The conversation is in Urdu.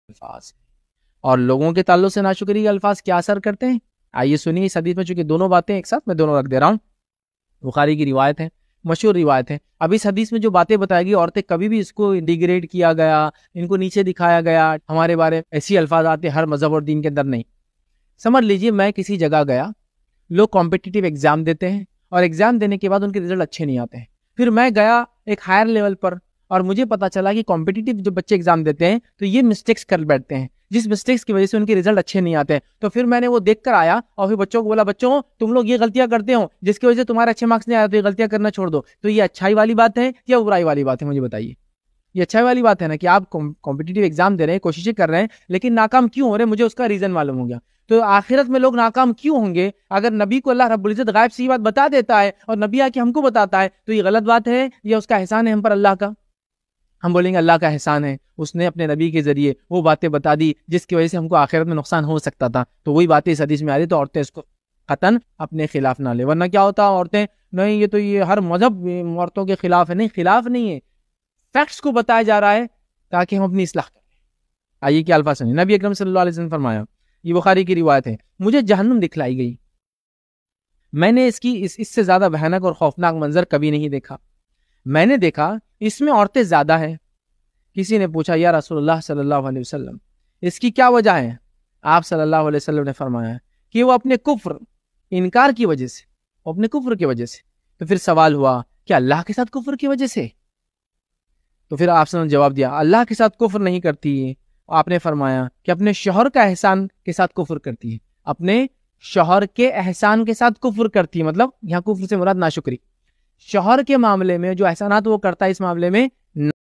الفاظ اور لوگوں کے تعلق سے ناشکری کے الفاظ کیا اثر کرتے ہیں. آئیے سنیے اس حدیث میں، چونکہ دونوں باتیں ایک ساتھ، میں دونوں رکھ دے رہا ہوں. بخاری کی روایت ہے، مشہور روایت ہے. اب اس حدیث میں جو باتیں بتائی گئی، عورتیں کبھی بھی اس کو ڈیگریڈ کیا گیا، ان کو نیچے دکھایا گیا، ہمارے بارے میں ایسی الفاظ آتے ہر مذہب اور دین کے اندر نہیں. سمجھ لیجئے میں کسی جگہ گیا، لوگ کمپٹیٹیو ایگزام دیتے ہیں اور ایگزام دینے کے بعد ان کے رزلٹ اچھے نہیں آتے ہیں. پھر میں گیا ایک ہائر لیول پر اور مجھے پتا چلا کہ کمپٹیٹیو جو بچے ایگزام دیتے ہیں تو یہ مسٹیکس کر بیٹھتے ہیں، جس مسٹیکس کی وجہ سے ان کے رزلٹ اچھے نہیں آتے ہیں. تو پھر میں نے وہ دیکھ کر آیا اور پھر بچوں کو بولا، بچوں تم لوگ یہ غلطیاں کرتے ہو جس کی وجہ سے تمہارے اچھے مارکس نہیں آتے، تو یہ غلطیاں کرنا چھوڑ دو. تو یہ اچھائی والی بات ہے یا برائی والی بات ہے؟ مجھے بتائیے. یہ اچھائی والی بات ہے نا کہ آپ کمپٹیٹیو ایگزام دے رہے ہیں، کوششیں کر رہے ہیں، لیکن ناکام کیوں ہو رہے ہیں؟ مجھے اس کا ریزن معلوم ہو گیا. تو آخرت میں لوگ ناکام کیوں ہوں گے؟ اگر نبی کو اللہ رب العزت غائب سے یہ بات بتا دیتا ہے اور نبی آ کے ہم کو بتاتا ہے، تو یہ غلط بات ہے یا اس کا احسان ہے ہم پر اللہ کا؟ ہم بولیں گے اللہ کا احسان ہے، اس نے اپنے نبی کے ذریعے وہ باتیں بتا دی جس کی وجہ سے ہم کو آخرت میں نقصان ہو سکتا تھا. تو وہی باتیں اس حدیث میں آ رہی، تو عورتیں اس کو قطعاً اپنے خلاف نہ لے. ورنہ کیا ہوتا عورتیں، نہیں یہ تو یہ ہر مذہب عورتوں کے خلاف ہے. نہیں، خلاف نہیں ہے، فیکٹس کو بتایا جا رہا ہے تاکہ ہم اپنی اصلاح کریں. آئیے کیا الفاظ سنیں. نبی اکرم صلی اللہ علیہ وسلم فرمایا، یہ بخاری کی روایت ہے، مجھے جہنم دکھلائی گئی، میں نے اس سے زیادہ بھیانک اور خوفناک منظر کبھی نہیں دیکھا. میں نے دیکھا اس میں عورتیں زیادہ ہیں. کسی نے پوچھا، یا رسول اللہ صلی اللہ علیہ وسلم اس کی کیا وجہ ہے؟ آپ صلی اللہ علیہ وسلم نے فرمایا کہ وہ اپنے کفر، انکار کی وجہ سے، اپنے کفر کی وجہ سے. تو پھر سوال ہوا کہ اللہ کے ساتھ کفر کی وجہ سے؟ تو پھر آپ نے جواب دیا، اللہ کے ساتھ کفر نہیں کرتی. آپ نے فرمایا کہ اپنے شوہر کا احسان کے ساتھ کفر کرتی ہے، اپنے شوہر کے احسان کے ساتھ کفر کرتی ہے. مطلب یہاں کفر سے مراد ناشکری، شوہر کے معاملے میں جو احسانات وہ کرتا ہے اس معاملے میں